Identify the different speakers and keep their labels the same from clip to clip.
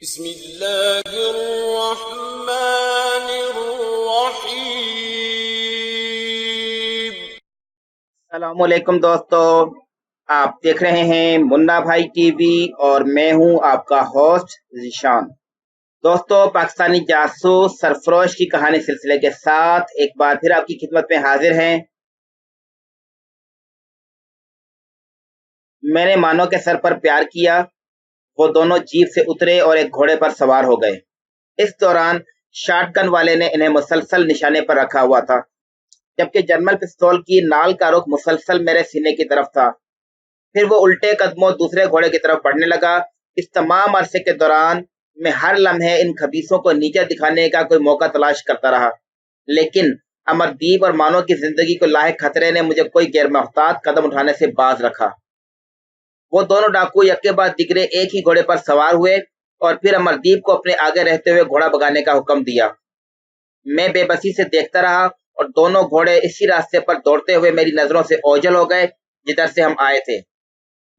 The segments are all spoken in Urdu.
Speaker 1: بسم اللہ الرحمن الرحیم۔
Speaker 2: السلام علیکم دوستو، آپ دیکھ رہے ہیں منا بھائی ٹی وی اور میں ہوں آپ کا ہوسٹ ذیشان۔ دوستو، پاکستانی جاسوس سرفروش کی کہانی سلسلے کے ساتھ ایک بار پھر آپ کی خدمت میں حاضر ہیں۔ میں نے مانو کے سر پر پیار کیا۔ وہ دونوں جیپ سے اترے اور ایک گھوڑے پر سوار ہو گئے۔ اس دوران شاٹ گن والے نے انہیں مسلسل نشانے پر رکھا ہوا تھا، جبکہ جرمن پستول کی نال کا رخ مسلسل میرے سینے کی طرف تھا۔ پھر وہ الٹے قدموں دوسرے گھوڑے کی طرف بڑھنے لگا۔ اس تمام عرصے کے دوران میں ہر لمحے ان خبیثوں کو نیچے دکھانے کا کوئی موقع تلاش کرتا رہا، لیکن امردیپ اور مانو کی زندگی کو لاحق خطرے نے مجھے کوئی غیر محتاط قدم اٹھانے سے باز رکھا۔ وہ دونوں ڈاکو یکے بعد دیگرے ایک ہی گھوڑے پر سوار ہوئے اور پھر امردیپ کو اپنے آگے رہتے ہوئے گھوڑا بگانے کا حکم دیا۔ میں بے بسی سے دیکھتا رہا اور دونوں گھوڑے اسی راستے پر دوڑتے ہوئے میری نظروں سے اوجھل ہو گئے جدھر سے ہم آئے تھے۔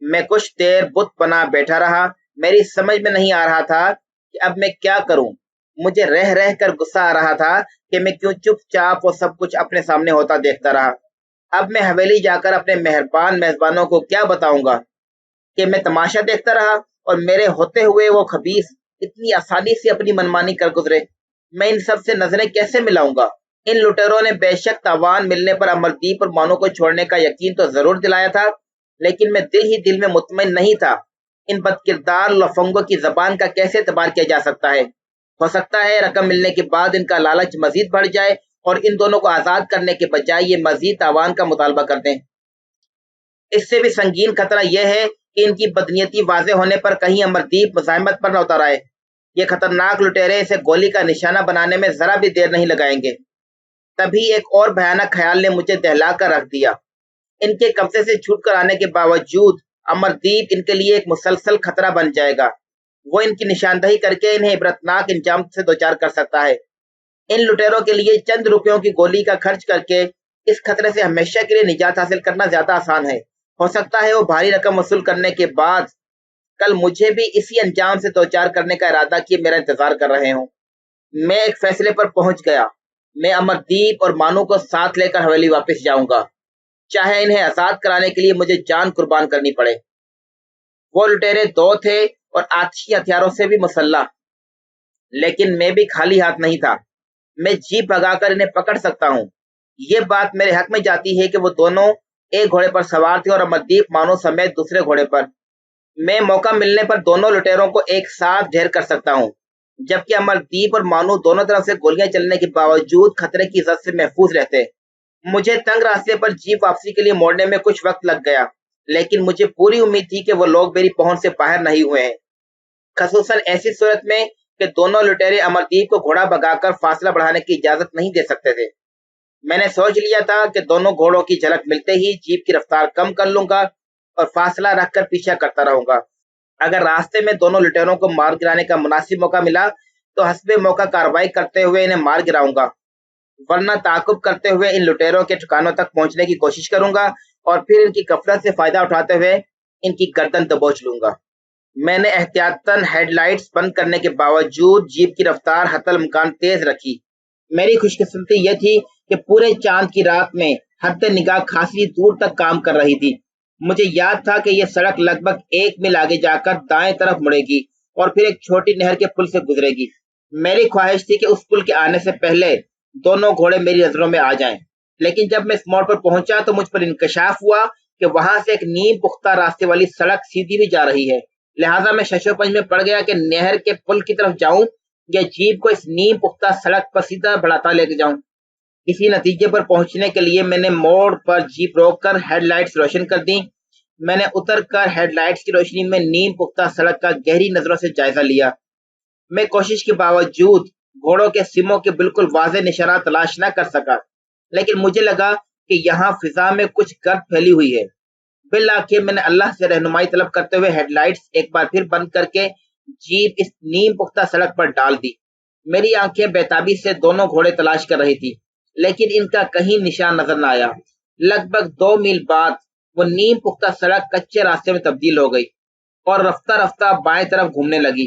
Speaker 2: میں کچھ دیر بت بنا بیٹھا رہا۔ میری سمجھ میں نہیں آ رہا تھا کہ اب میں کیا کروں۔ مجھے رہ رہ کر غصہ آ رہا تھا کہ میں کیوں چپ چاپ وہ سب کچھ اپنے سامنے ہوتا دیکھتا رہا۔ اب میں حویلی جا کر اپنے مہربان میزبانوں کو کیا بتاؤں گا کہ میں تماشا دیکھتا رہا اور میرے ہوتے ہوئے وہ خبیث اتنی آسانی سے اپنی منمانی کر گزرے۔ میں ان سب سے نظریں کیسے ملاؤں گا؟ ان لٹیروں نے بے شک تاوان ملنے پر امردیپ اور مانو کو چھوڑنے کا یقین تو ضرور دلایا تھا، لیکن میں دل ہی دل میں مطمئن نہیں تھا۔ ان بدکردار لفنگوں کی زبان کا کیسے اعتبار کیا جا سکتا ہے؟ ہو سکتا ہے رقم ملنے کے بعد ان کا لالچ مزید بڑھ جائے اور ان دونوں کو آزاد کرنے کے بجائے یہ مزید تاوان کا مطالبہ کر دیں۔ اس سے بھی سنگین خطرہ یہ ہے کہ ان کی بدنیتی واضح ہونے پر کہیں امردیپ مزاحمت پر نہ اتر آئے۔ یہ خطرناک لٹیرے اسے گولی کا نشانہ بنانے میں ذرا بھی دیر نہیں لگائیں گے۔ تبھی ایک اور بھیانک خیال نے مجھے دہلا کر رکھ دیا۔ ان کے قبضے سے چھوٹ کر آنے کے باوجود امردیپ ان کے لیے ایک مسلسل خطرہ بن جائے گا۔ وہ ان کی نشاندہی کر کے انہیں عبرتناک انجام سے دوچار کر سکتا ہے۔ ان لٹیروں کے لیے چند روپیوں کی گولی کا خرچ کر کے اس خطرے سے ہمیشہ کے لیے نجات حاصل کرنا زیادہ آسان ہے۔ ہو سکتا ہے وہ بھاری رقم وصول کرنے کے بعد کل مجھے بھی اسی انجام سے دوچار کرنے کا ارادہ کیے میرا انتظار کر رہے ہوں۔ میں ایک فیصلے پر پہنچ گیا۔ میں امردیپ اور مانو کو ساتھ لے کر حویلی واپس جاؤں گا، چاہے انہیں آزاد کرانے کے لیے مجھے جان قربان کرنی پڑے۔ وہ لٹیرے دو تھے اور آتشی ہتھیاروں سے بھی مسلح، لیکن میں بھی خالی ہاتھ نہیں تھا۔ میں جیپ بھگا کر انہیں پکڑ سکتا ہوں۔ یہ بات میرے حق میں جاتی ہے کہ وہ دونوں ایک گھوڑے پر سوار تھے اور امردیپ مانو سمیت دوسرے گھوڑے پر۔ میں موقع ملنے پر دونوں لٹیروں کو ایک ساتھ ڈھیر کر سکتا ہوں، جبکہ امردیپ اور مانو دونوں طرف سے گولیاں چلنے کے باوجود خطرے کی زد سے محفوظ رہتے۔ مجھے تنگ راستے پر جیپ واپسی کے لیے موڑنے میں کچھ وقت لگ گیا، لیکن مجھے پوری امید تھی کہ وہ لوگ میری پہنچ سے باہر نہیں ہوئے ہیں، خصوصاً ایسی صورت میں کہ دونوں لٹیرے امردیپ کو گھوڑا بگا کر فاصلہ بڑھانے کی اجازت نہیں دے سکتے تھے۔ میں نے سوچ لیا تھا کہ دونوں گھوڑوں کی جھلک ملتے ہی جیپ کی رفتار کم کر لوں گا اور فاصلہ رکھ کر پیچھا کرتا رہوں گا۔ اگر راستے میں دونوں لٹیروں کو مار گرانے کا مناسب موقع ملا تو حسب موقع کارروائی کرتے ہوئے انہیں مار گراؤں گا، ورنہ تعاقب کرتے ہوئے ان لٹیروں کے ٹھکانوں تک پہنچنے کی کوشش کروں گا اور پھر ان کی غفلت سے فائدہ اٹھاتے ہوئے ان کی گردن دبوچ لوں گا۔ میں نے احتیاطاً ہیڈ لائٹس بند کرنے کے باوجود جیپ کی رفتار حتی الامکان تیز رکھی۔ میری خوش قسمتی یہ تھی کہ پورے چاند کی رات میں حد نگاہ خاصی دور تک کام کر رہی تھی۔ مجھے یاد تھا کہ یہ سڑک لگ بھگ 1 میل آگے جا کر دائیں طرف مڑے گی اور پھر ایک چھوٹی نہر کے پل سے گزرے گی۔ میری خواہش تھی کہ اس پل کے آنے سے پہلے دونوں گھوڑے میری نظروں میں آ جائیں، لیکن جب میں اس موڑ پر پہنچا تو مجھ پر انکشاف ہوا کہ وہاں سے ایک نیم پختہ راستے والی سڑک سیدھی بھی جا رہی ہے۔ لہٰذا میں شش و پنج میں پڑ گیا کہ نہر کے پل کی طرف جاؤں یا جیپ کو اس نیم پختہ سڑک پر سیدھا بڑھاتا لے کے جاؤں۔ اسی نتیجے پر پہنچنے کے لیے میں نے موڑ پر جیپ روک کر ہیڈ لائٹس روشن کر دیں۔ میں نے اتر کر ہیڈ لائٹس کی روشنی میں نیم پختہ سڑک کا گہری نظروں سے جائزہ لیا۔ میں کوشش کے باوجود گھوڑوں کے سموں کے بالکل واضح نشانات تلاش نہ کر سکا، لیکن مجھے لگا کہ یہاں فضا میں کچھ گرد پھیلی ہوئی ہے۔ بالآخر میں نے اللہ سے رہنمائی طلب کرتے ہوئے ہیڈ لائٹس ایک بار پھر بند کر کے جیپ اس نیم پختہ سڑک پر ڈال دی۔ میری آنکھیں بیتابی سے دونوں گھوڑے تلاش کر رہی تھی، لیکن ان کا کہیں نشان نظر نہ آیا۔ لگ بھگ 2 میل بعد وہ نیم پختہ سڑک کچے راستے میں تبدیل ہو گئی اور رفتہ رفتہ بائیں طرف گھومنے لگی۔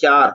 Speaker 2: 4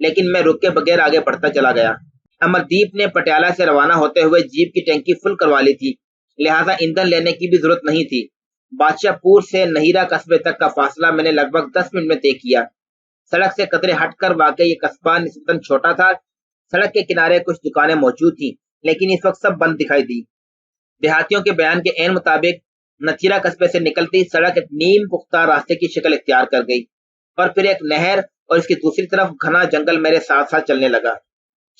Speaker 2: لیکن میں رک کے بغیر آگے بڑھتا چلا گیا۔ امردیپ نے پٹیالہ سے روانہ ہوتے ہوئے جیپ کی ٹینکی فل کروا لی تھی، لہٰذا ایندھن لینے کی بھی ضرورت نہیں تھی۔ بادشاہ پور سے نہیرا قصبے تک کا فاصلہ میں نے لگ بھگ 10 منٹ میں طے کیا۔ سڑک سے قدرے ہٹ کر واقع یہ قصبہ نسبتاً چھوٹا تھا۔ سڑک کے کنارے کچھ دکانیں موجود تھیں، لیکن اس وقت سب بند دکھائی دی۔ دیہاتیوں کے بیان کے عین مطابق نتھیرا قصبے سے نکلتی سڑک ایک نیم پختہ راستے کی شکل اختیار کر گئی، اور پھر ایک نہر اور اس کی دوسری طرف گھنا جنگل میرے ساتھ ساتھ چلنے لگا۔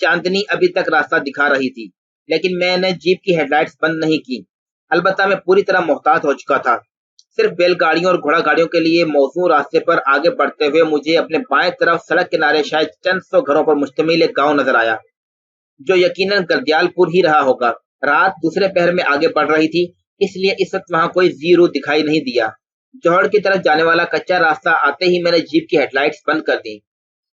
Speaker 2: چاندنی ابھی تک راستہ دکھا رہی تھی، لیکن میں نے جیپ کی ہیڈ لائٹس بند نہیں کی۔ البتہ میں پوری طرح محتاط ہو چکا تھا۔ صرف بیل گاڑیوں اور گھوڑا گاڑیوں کے لیے موزوں راستے پر آگے بڑھتے ہوئے مجھے اپنے بائیں طرف سڑک کنارے شاید چند سو گھروں پر مشتمل ایک گاؤں نظر آیا، جو یقیناً گردیال پور ہی رہا ہوگا۔ رات دوسرے پہر میں آگے بڑھ رہی تھی، اس لیے اس وقت وہاں کوئی زیرو دکھائی نہیں دیا۔ جوہڑ کی طرف جانے والا کچا راستہ آتے ہی میں نے جیپ کی ہیڈ لائٹس بند کر دی۔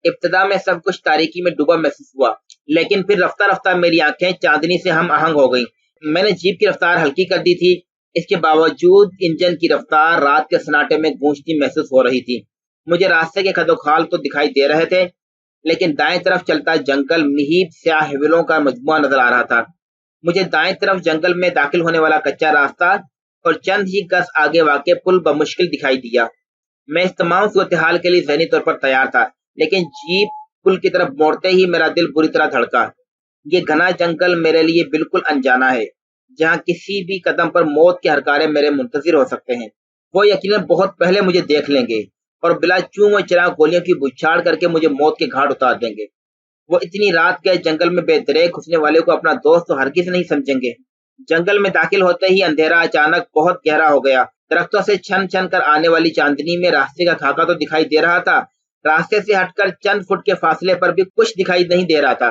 Speaker 2: ابتدا میں سب کچھ تاریکی میں ڈوبا محسوس ہوا، لیکن پھر رفتہ رفتہ میری آنکھیں چاندنی سے ہم آہنگ ہو گئیں۔ میں نے جیپ کی رفتار ہلکی کر دی تھی، اس کے باوجود انجن کی رفتار رات کے سناٹے میں گونجتی محسوس ہو رہی تھی۔ مجھے راستے کے خدوخال تو دکھائی دے رہے تھے، لیکن دائیں طرف چلتا جنگل مہیب سیاہ حویلوں کا مجموعہ نظر آ رہا تھا۔ مجھے دائیں طرف جنگل میں داخل ہونے والا کچا راستہ اور چند ہی گز آگے واقع پل بمشکل دکھائی دیا۔ میں اس تمام صورتحال کے لیے ذہنی طور پر تیار تھا، لیکن جیپ پل کی طرف موڑتے ہی میرا دل بری طرح دھڑکا۔ یہ گھنا جنگل میرے لیے بالکل انجانا ہے، جہاں کسی بھی قدم پر موت کے ہرکارے میرے منتظر ہو سکتے ہیں۔ وہ یقیناً بہت پہلے مجھے دیکھ لیں گے اور بلا چون و چراغ گولیوں کی بچھاڑ کر کے مجھے موت کے گھاٹ اتار دیں گے۔ وہ اتنی رات کے جنگل میں بے دریغ گھسنے والے کو اپنا دوست تو ہرگز نہیں سمجھیں گے۔ جنگل میں داخل ہوتے ہی اندھیرا اچانک بہت گہرا ہو گیا۔ درختوں سے چھن چھن کر آنے والی چاندنی میں راستے کا خاکہ تو دکھائی دے رہا تھا، راستے سے ہٹ کر چند فٹ کے فاصلے پر بھی کچھ دکھائی نہیں دے رہا تھا۔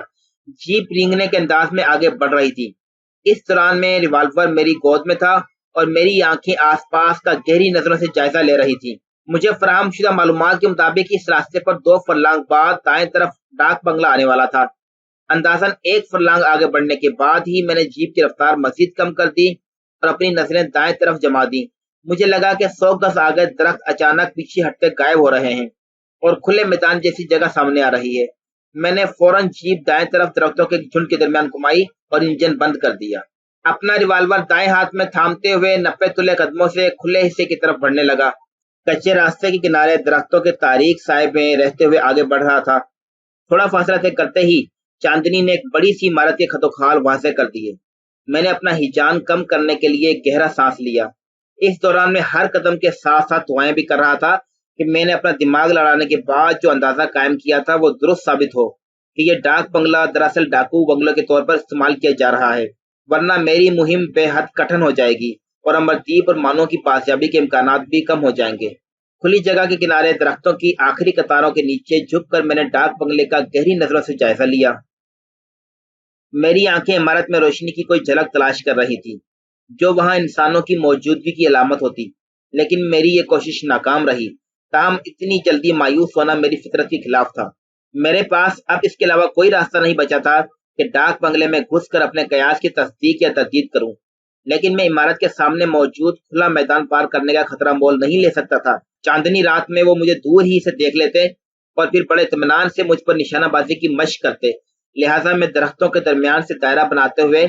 Speaker 2: جیپ رینگنے کے انداز میں آگے بڑھ رہی تھی۔ اس دوران میں ریوالور میری گود میں تھا اور میری آنکھیں آس پاس کا گہری نظروں سے جائزہ لے رہی تھی۔ مجھے فراہم شدہ معلومات کے مطابق اس راستے پر 2 فرلانگ بعد دائیں طرف ڈاک بنگلہ آنے والا تھا۔ اندازاً 1 فرلانگ آگے بڑھنے کے بعد ہی میں نے جیپ کی رفتار مزید کم کر دی اور اپنی نظریں دائیں طرف جما دیں۔ مجھے لگا کہ 100 گز آگے درخت اچانک پیچھے ہٹتے غائب ہو رہے ہیں اور کھلے میدان جیسی جگہ سامنے آ رہی ہے۔ میں نے فوراً جیپ دائیں طرف درختوں کے جھنڈ کے درمیان گھمائی اور انجن بند کر دیا۔ اپنا ریوالور دائیں ہاتھ میں تھامتے ہوئے 90 تلے قدموں سے کھلے حصے کی طرف بڑھنے لگا۔ کچے راستے کے کنارے درختوں کے تاریک سائے میں رہتے ہوئے آگے بڑھ رہا تھا۔ تھوڑا فاصلہ طے کرتے ہی چاندنی نے ایک بڑی سی عمارت کے خدوخال واضح کر دیے۔ میں نے اپنا ہیجان کم کرنے کے لیے گہرا سانس لیا۔ اس دوران میں ہر قدم کے ساتھ ساتھ دعائیں بھی کر رہا تھا کہ میں نے اپنا دماغ لڑانے کے بعد جو اندازہ قائم کیا تھا وہ درست ثابت ہو کہ یہ ڈاک بنگلہ دراصل ڈاکو بنگلوں کے طور پر استعمال کیا جا رہا ہے، ورنہ میری مہم بے حد کٹھن ہو جائے گی اور امردیپ اور مانو کی بازیابی کے امکانات بھی کم ہو جائیں گے۔ کھلی جگہ کے کنارے درختوں کی آخری قطاروں کے نیچے جھک کر میں نے ڈاک بنگلے کا گہری نظروں سے جائزہ لیا۔ میری آنکھیں عمارت میں روشنی کی کوئی جھلک تلاش کر رہی تھی، جو وہاں انسانوں کی موجودگی کی علامت ہوتی، لیکن میری یہ کوشش ناکام رہی۔ تاہم اتنی جلدی مایوس ہونا میری فطرت کے خلاف تھا۔ میرے پاس اب اس کے علاوہ کوئی راستہ نہیں بچا تھا کہ ڈاک بنگلے میں گھس کر اپنے قیاس کی تصدیق یا تردید کروں، لیکن میں عمارت کے سامنے موجود کھلا میدان پار کرنے کا خطرہ مول نہیں لے سکتا تھا۔ چاندنی رات میں وہ مجھے دور ہی سے دیکھ لیتے اور پھر بڑے اطمینان سے مجھ پر نشانہ بازی کی مشق کرتے، لہٰذا میں درختوں کے درمیان سے دائرہ بناتے ہوئے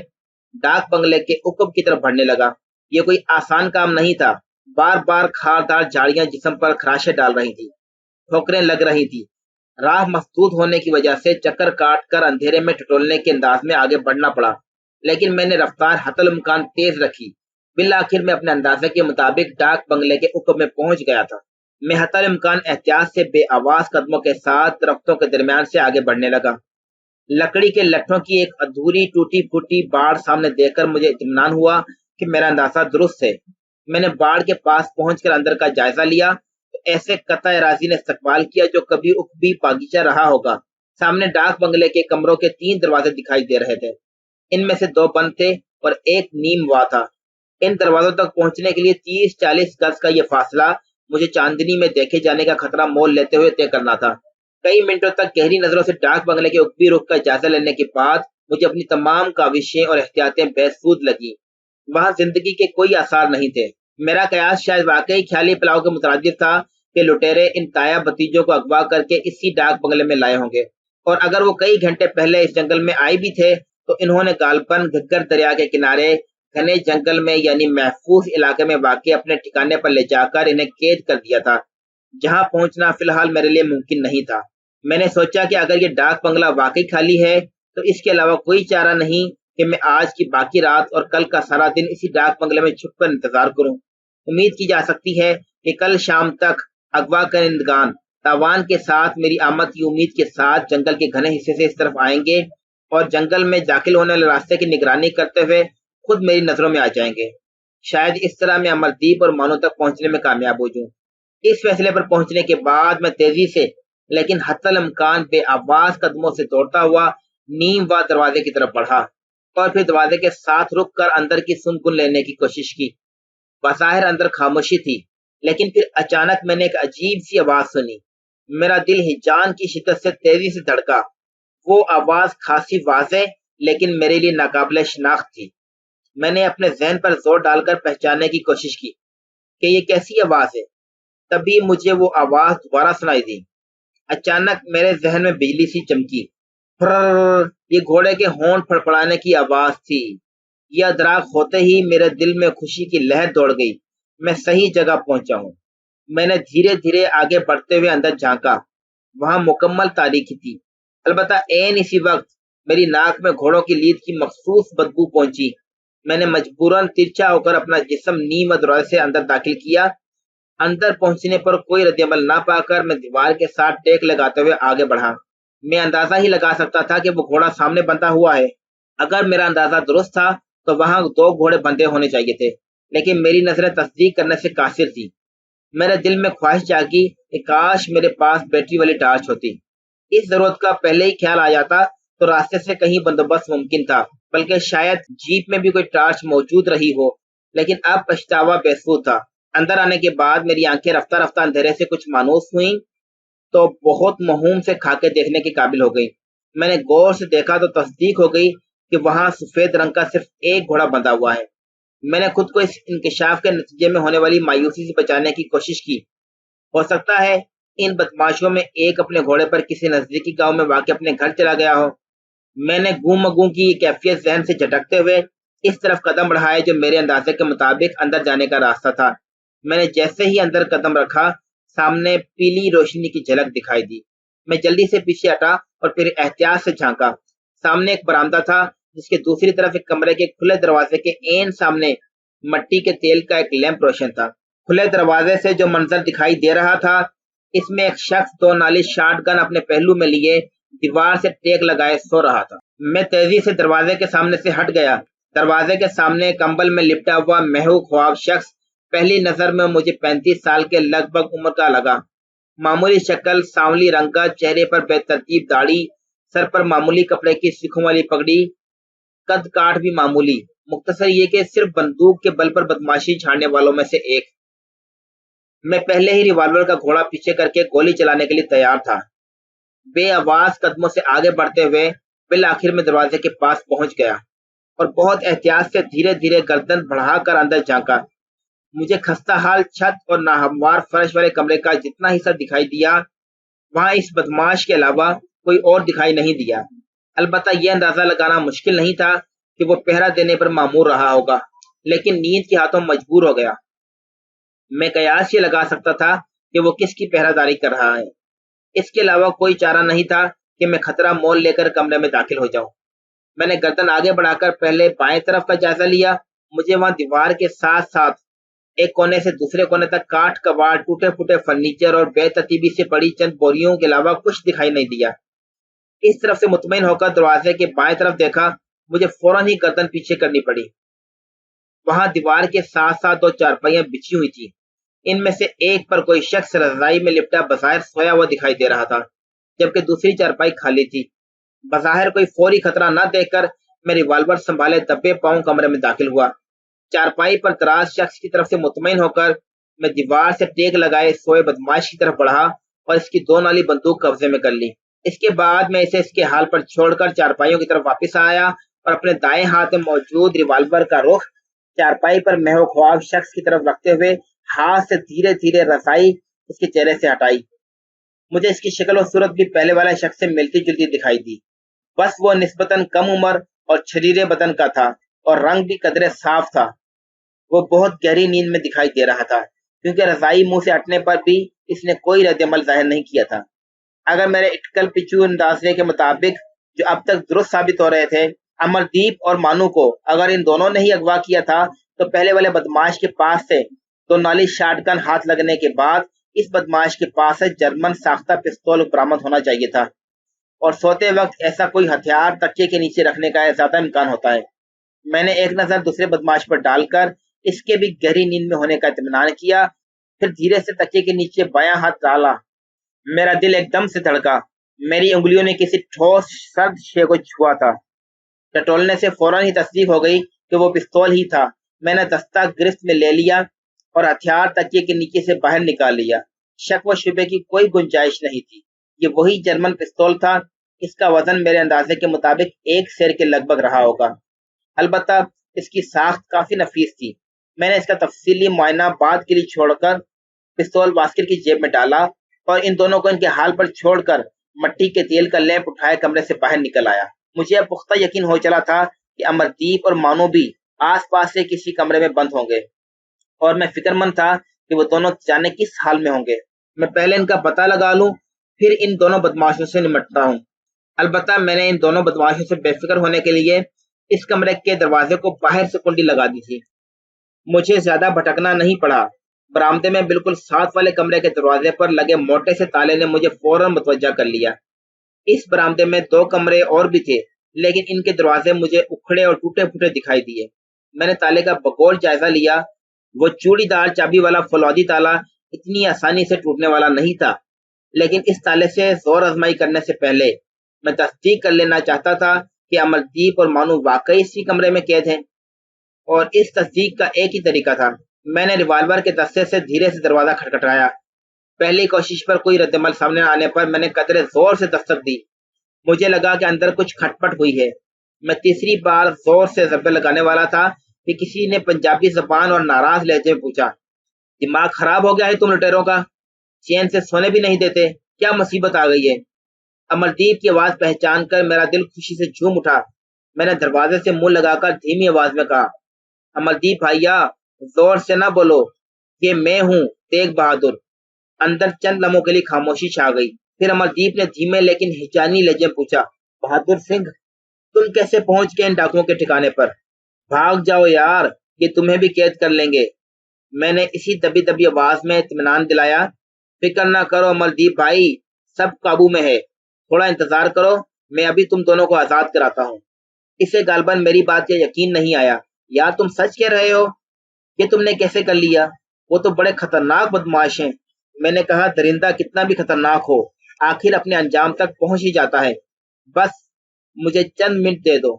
Speaker 2: ڈاک بنگلے کے عقب کی طرف بڑھنے لگا۔ یہ کوئی آسان کام نہیں تھا۔ بار بار خاردار جھاڑیاں جسم پر خراشیں ڈال رہی تھی، ٹھوکریں لگ رہی تھی۔ راہ مسدود ہونے کی وجہ سے چکر کاٹ کر اندھیرے میں ٹٹولنے کے انداز میں آگے بڑھنا پڑا، لیکن میں نے رفتار حتی الامکان تیز رکھی۔ بالآخر میں اپنے اندازے کے مطابق ڈاک بنگلے کے عقب میں پہنچ گیا تھا۔ میں حتی الامکان احتیاط سے بے آواز قدموں کے ساتھ درختوں کے درمیان سے آگے بڑھنے لگا۔ لکڑی کے لٹھوں کی ایک ادھوری ٹوٹی پھوٹی باڑ سامنے دیکھ کر مجھے اطمینان ہوا کہ میرا اندازہ درست ہے۔ میں نے باڑ کے پاس پہنچ کر اندر کا جائزہ لیا تو ایسے قطع اراضی نے استقبال کیا جو کبھی عقبی باغیچہ رہا ہوگا۔ سامنے ڈاک بنگلے کے کمروں کے 3 دروازے دکھائی دے رہے تھے، ان میں سے 2 بند تھے اور ایک نیم وا تھا۔ ان دروازوں تک پہنچنے کے لیے 30-40 گز کا یہ فاصلہ مجھے چاندنی میں دیکھے جانے کا خطرہ مول لیتے ہوئے طے کرنا تھا۔ کئی منٹوں تک گہری نظروں سے ڈاک بنگلے کے عقبی رخ کا جائزہ لینے کے بعد مجھے اپنی تمام کاوشیں اور احتیاطیں بے سود لگیں۔ وہاں زندگی کے کوئی آثار نہیں تھے۔ میرا قیاس شاید واقعی خیالی پلاؤ کے مترادف تھا کہ لٹیرے ان تایا بتیجوں کو اغوا کر کے اسی ڈاک بنگلے میں لائے ہوں گے۔ اور اگر وہ کئی گھنٹے پہلے اس جنگل میں آئے بھی تھے تو انہوں نے غالباً گھگر دریا کے کنارے گھنے جنگل میں یعنی محفوظ علاقے میں واقع اپنے ٹھکانے پر لے جا کر انہیں قید کر دیا تھا، جہاں پہنچنا فی الحال میرے لیے ممکن نہیں تھا۔ میں نے سوچا کہ اگر یہ ڈاک بنگلہ واقعی خالی ہے تو اس کے علاوہ کوئی چارہ نہیں کہ میں آج کی باقی رات اور کل کا سارا دن اسی ڈاک بنگلے میں چھپ کر انتظار کروں۔ امید کی جا سکتی ہے کہ کل شام تک اغوا کنندگان تاوان کے ساتھ میری آمد کی امید کے ساتھ جنگل کے گھنے حصے سے اس طرف آئیں گے اور جنگل میں داخل ہونے والے راستے کی نگرانی کرتے ہوئے خود میری نظروں میں آ جائیں گے۔ شاید اس طرح میں امردیپ اور مانو تک پہنچنے میں کامیاب ہو جوں۔ اس فیصلے پر پہنچنے کے بعد میں تیزی سے لیکن حتی الامکان بے آواز قدموں سے دوڑتا ہوا نیم وا دروازے کی طرف بڑھا اور پھر دروازے کے ساتھ رک کر اندر کی سن کن لینے کی کوشش کی۔ بظاہر اندر خاموشی تھی، لیکن پھر اچانک میں نے ایک عجیب سی آواز سنی۔ میرا دل ہیجان کی شدت سے تیزی سے دھڑکا۔ وہ آواز خاصی واضح لیکن میرے لیے ناقابل شناخت تھی۔ میں نے اپنے ذہن پر زور ڈال کر پہچاننے کی کوشش کی کہ یہ کیسی آواز ہے۔ تبھی مجھے وہ آواز دوبارہ سنائی دی۔ اچانک میرے ذہن میں بجلی سی چمکی۔ یہ گھوڑے کے ہونٹ پھڑپڑانے کی آواز تھی۔ یہ ادراک ہوتے ہی میرے دل میں خوشی کی لہر دوڑ گئی۔ میں صحیح جگہ پہنچا ہوں۔ میں نے دھیرے دھیرے آگے بڑھتے ہوئے اندر جھانکا۔ وہاں مکمل تاریکی تھی، البتہ عین اسی وقت میری ناک میں گھوڑوں کی لید کی مخصوص بدبو پہنچی۔ میں نے مجبوراً ترچھا ہو کر اپنا جسم نیم دروازے سے اندر داخل کیا۔ اندر پہنچنے پر کوئی رد عمل نہ پا کر میں دیوار کے ساتھ ٹیک لگاتے ہوئے آگے بڑھا۔ میں اندازہ ہی لگا سکتا تھا کہ وہ گھوڑا سامنے بندھا ہوا ہے۔ اگر میرا اندازہ درست تھا تو وہاں 2 گھوڑے بندھے ہونے چاہیے تھے، لیکن میری نظریں تصدیق کرنے سے قاصر تھی۔ میرے دل میں خواہش جاگی کہ کاش میرے پاس بیٹری والی ٹارچ ہوتی۔ اس ضرورت کا پہلے ہی خیال آ جاتا تو راستے سے کہیں بندوبست ممکن تھا، بلکہ شاید جیپ میں بھی کوئی ٹارچ موجود رہی ہو، لیکن اب پچھتاوا بے سود تھا۔ اندر آنے کے بعد میری آنکھیں رفتہ رفتہ اندھیرے سے کچھ مانوس ہوئیں تو بہت مہوم سے کھاکے دیکھنے کے قابل ہو گئی۔ میں نے غور سے دیکھا تو تصدیق ہو گئی کہ وہاں سفید رنگ کا صرف ایک گھوڑا بندھا ہوا ہے۔ میں نے خود کو اس انکشاف کے نتیجے میں ہونے والی مایوسی سے بچانے کی کوشش کی۔ ہو سکتا ہے ان بدماشوں میں ایک اپنے گھوڑے پر کسی نزدیکی گاؤں میں واقع اپنے گھر چلا گیا ہو۔ میں نے گم مگوں کی یہ کیفیت ذہن سے جھٹکتے ہوئے اس طرف قدم بڑھائے جو میرے اندازے کے مطابق اندر جانے کا راستہ تھا۔ میں نے جیسے ہی اندر قدم رکھا، سامنے پیلی روشنی کی جھلک دکھائی دی۔ میں جلدی سے پیچھے ہٹا اور پھر احتیاط سے جھانکا۔ سامنے ایک برآمدہ تھا جس کے دوسری طرف ایک کمرے کے کھلے دروازے کے عین سامنے مٹی کے تیل کا ایک لیمپ روشن تھا۔ کھلے دروازے سے جو منظر دکھائی دے رہا تھا، اس میں ایک شخص 2 نالی شاٹ گن اپنے پہلو میں لیے دیوار سے ٹیک لگائے سو رہا تھا۔ میں تیزی سے دروازے کے سامنے سے ہٹ گیا۔ دروازے کے سامنے کمبل میں لپٹا ہوا محو خواب شخص پہلی نظر میں مجھے 35 سال کے لگ بھگ عمر کا لگا۔ معمولی شکل، سانولی رنگ کا، چہرے پر بے ترتیب داڑھی، سر پر معمولی کپڑے کی سیخوں والی پگڑی، قد کاٹ بھی معمولی، مختصر یہ کہ صرف بندوق کے بل پر بدماشی جھاڑنے والوں میں سے ایک۔ میں پہلے ہی ریوالور کا گھوڑا پیچھے کر کے گولی چلانے کے لیے تیار تھا۔ بے آواز قدموں سے آگے بڑھتے ہوئے بالآخر میں دروازے کے پاس پہنچ گیا اور بہت احتیاط سے دھیرے دھیرے گردن بڑھا کر اندر جھانکا۔ مجھے خستہ حال چھت اور ناہموار فرش والے کمرے کا جتنا حصہ دکھائی دیا، وہاں اس بدماش کے علاوہ کوئی اور دکھائی نہیں دیا۔ البتہ یہ اندازہ لگانا مشکل نہیں تھا کہ وہ پہرا دینے پر مامور رہا ہوگا، لیکن نیند کے ہاتھوں مجبور ہو گیا۔ میں قیاس یہ لگا سکتا تھا کہ وہ کس کی پہرہ داری کر رہا ہے۔ اس کے علاوہ کوئی چارہ نہیں تھا کہ میں خطرہ مول لے کر کمرے میں داخل ہو جاؤں۔ میں نے گردن آگے بڑھا کر پہلے بائیں طرف کا جائزہ لیا۔ مجھے وہاں دیوار کے ساتھ ساتھ ایک کونے سے دوسرے کونے تک کاٹ کباڑ، ٹوٹے پھوٹے فرنیچر اور بے ترتیبی سے پڑی چند بوریوں کے علاوہ کچھ دکھائی نہیں دیا۔ اس طرف سے مطمئن ہو کر دروازے کے بائیں طرف دیکھا، مجھے فوراً ہی گردن پیچھے کرنی پڑی۔ وہاں دیوار کے ساتھ ساتھ 2 چارپائیاں بچھی ہوئی تھیں۔ ان میں سے ایک پر کوئی شخص رضائی میں لپٹا بظاہر سویا ہوا دکھائی دے رہا تھا، جبکہ دوسری چارپائی خالی تھی۔ بظاہر کوئی فوری خطرہ نہ دیکھ کر میں ریوالور سنبھالے دبے پاؤں کمرے میں داخل ہوا۔ چارپائی پر دراز شخص کی طرف سے مطمئن ہو کر میں دیوار سے ٹیک لگائے سوئے بدماش کی طرف بڑھا اور اس کی 2 نالی بندوق قبضے میں کر لی۔ اس کے بعد میں اسے اس کے حال پر چھوڑ کر چارپائیوں کی طرف واپس آیا اور اپنے دائیں ہاتھ میں موجود ریوالور کا رخ چارپائی پر محو خواب شخص کی طرف رکھتے ہوئے ہاتھ سے دھیرے دھیرے رسائی اس کے چہرے سے ہٹائی۔ مجھے اس کی شکل و صورت بھی پہلے والے شخص سے ملتی جلتی دکھائی دی، بس وہ نسبتاً کم عمر اور چھریرے بدن کا تھا اور رنگ بھی قدرے صاف تھا۔ وہ بہت گہری نیند میں دکھائی دے رہا تھا، کیونکہ رضائی منہ سے ہٹنے پر بھی اس نے کوئی رد عمل ظاہر نہیں کیا تھا۔ اگر میرے اٹکل پچو اندازے کے مطابق جو اب تک درست ثابت ہو رہے تھے، امردیپ اور مانو کو اگر ان دونوں نے ہی اغوا کیا تھا تو پہلے والے بدماش کے پاس سے دو نالی شاٹ گن ہاتھ لگنے کے بعد اس بدماش کے پاس سے جرمن ساختہ پستول برآمد ہونا چاہیے تھا، اور سوتے وقت ایسا کوئی ہتھیار تکیے کے نیچے رکھنے کا زیادہ امکان ہوتا ہے۔ میں نے ایک نظر دوسرے بدماش پر ڈال کر اس کے بھی گہری نیند میں ہونے کا اطمینان کیا، پھر دھیرے سے تکیے کے نیچے بایاں ہاتھ ڈالا۔ میرا دل ایک دم سے دھڑکا، میری انگلیوں نے کسی ٹھوس سرد شے کو چھوا تھا۔ ٹٹولنے سے فوراً ہی تصدیق ہو گئی کہ وہ پستول ہی تھا۔ میں نے دستہ گرفت میں لے لیا اور ہتھیار تکیے کے نیچے سے باہر نکال لیا۔ شک و شبے کی کوئی گنجائش نہیں تھی، یہ وہی جرمن پستول تھا۔ اس کا وزن میرے اندازے کے مطابق 1 سیر کے لگ بھگ رہا ہوگا، البتہ اس کی ساخت کافی نفیس تھی۔ میں نے اس کا تفصیلی معائنہ بعد کے لیے چھوڑ کر پستول واسکر کی جیب میں ڈالا اور ان دونوں کو ان کے حال پر چھوڑ کر مٹی کے تیل کا لیمپ اٹھائے کمرے سے باہر نکل آیا۔ مجھے اب پختہ یقین ہو چلا تھا کہ امردیپ اور مانو بھی آس پاس سے کسی کمرے میں بند ہوں گے، اور میں فکر مند تھا کہ وہ دونوں جانے کس حال میں ہوں گے۔ میں پہلے ان کا پتہ لگا لوں، پھر ان دونوں بدماشوں سے نمٹتا ہوں۔ البتہ میں نے ان دونوں بدماشوں سے بے فکر ہونے کے لیے اس کمرے کے دروازے کو باہر سے کنڈی لگا دی تھی۔ مجھے زیادہ بھٹکنا نہیں پڑا۔ برآمدے میں بالکل ساتھ والے کمرے کے دروازے پر لگے موٹے سے تالے نے مجھے فوراً متوجہ کر لیا۔ اس برآمدے میں 2 کمرے اور بھی تھے، لیکن ان کے دروازے مجھے اکھڑے اور ٹوٹے پھوٹے دکھائی دیے۔ میں نے تالے کا بغور جائزہ لیا۔ وہ چوڑی دار چابی والا فولادی تالا اتنی آسانی سے ٹوٹنے والا نہیں تھا، لیکن اس تالے سے زور آزمائی کرنے سے پہلے میں تصدیق کر لینا چاہتا تھا کہ امردیپ اور مانو واقعی اسی کمرے میں قید ہیں، اور اس تصدیق کا ایک ہی طریقہ تھا۔ میں نے ریوالور کے دستے سے دھیرے سے دروازہ کھٹکھٹایا۔ پہلی کوشش پر کوئی رد عمل سامنے نہ آنے پر میں نے قدرے زور سے دستک دی۔ مجھے لگا کہ اندر کچھ کھٹپٹ ہوئی ہے۔ میں تیسری بار زور سے ضربے لگانے والا تھا کہ کسی نے پنجابی زبان اور ناراض لہجے میں پوچھا، دماغ خراب ہو گیا ہے تم لٹیروں کا؟ چین سے سونے بھی نہیں دیتے، کیا مصیبت آ گئی ہے؟ امردیپ کی آواز پہچان کر میرا دل خوشی سے جھوم اٹھا۔ میں نے دروازے سے منہ لگا کر دھیمی آواز میں کہا، امردیپ بھائیا، زور سے نہ بولو، یہ میں ہوں، تیغ بہادر۔ اندر چند لمحوں کے لیے خاموشی چھا گئی، پھر امردیپ نے دھیمے لیکن ہچانی لہجے میں پوچھا، بہادر سنگھ، تم کیسے پہنچ گئے ان ڈاکوؤں کے ٹھکانے پر؟ بھاگ جاؤ یار، یہ تمہیں بھی قید کر لیں گے۔ میں نے اسی دبی دبی آواز میں اطمینان دلایا، فکر نہ کرو امردیپ بھائی، سب قابو میں ہے، تھوڑا انتظار کرو، میں ابھی تم دونوں کو آزاد کراتا ہوں۔ اسے غالباً میری بات کا یقین نہیں آیا۔ یار تم سچ کہہ رہے ہو؟ یہ تم نے کیسے کر لیا؟ وہ تو بڑے خطرناک بدماش ہیں۔ میں نے کہا، درندہ کتنا بھی خطرناک ہو، آخر اپنے انجام تک پہنچ ہی جاتا ہے، بس مجھے چند منٹ دے دو۔